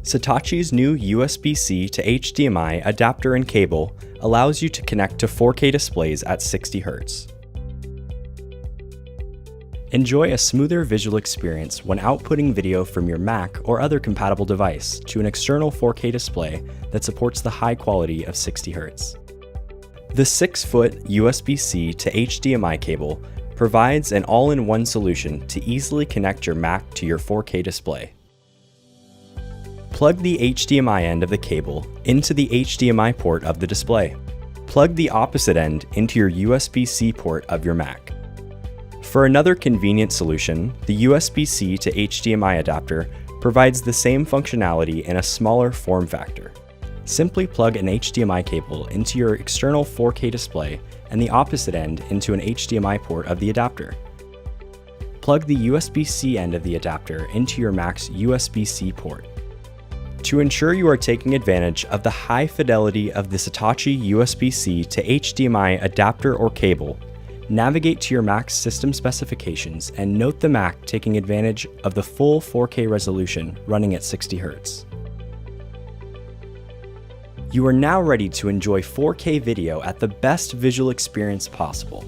Satechi's new USB-C to HDMI adapter and cable allows you to connect to 4K displays at 60 Hz. Enjoy a smoother visual experience when outputting video from your Mac or other compatible device to an external 4K display that supports the high quality of 60 Hz. The 6-foot USB-C to HDMI cable provides an all-in-one solution to easily connect your Mac to your 4K display. Plug the HDMI end of the cable into the HDMI port of the display. Plug the opposite end into your USB-C port of your Mac. For another convenient solution, the USB-C to HDMI adapter provides the same functionality in a smaller form factor. Simply plug an HDMI cable into your external 4K display and the opposite end into an HDMI port of the adapter. Plug the USB-C end of the adapter into your Mac's USB-C port. To ensure you are taking advantage of the high fidelity of the Satechi USB-C to HDMI adapter or cable, navigate to your Mac's system specifications and note the Mac taking advantage of the full 4K resolution running at 60 Hz. You are now ready to enjoy 4K video at the best visual experience possible.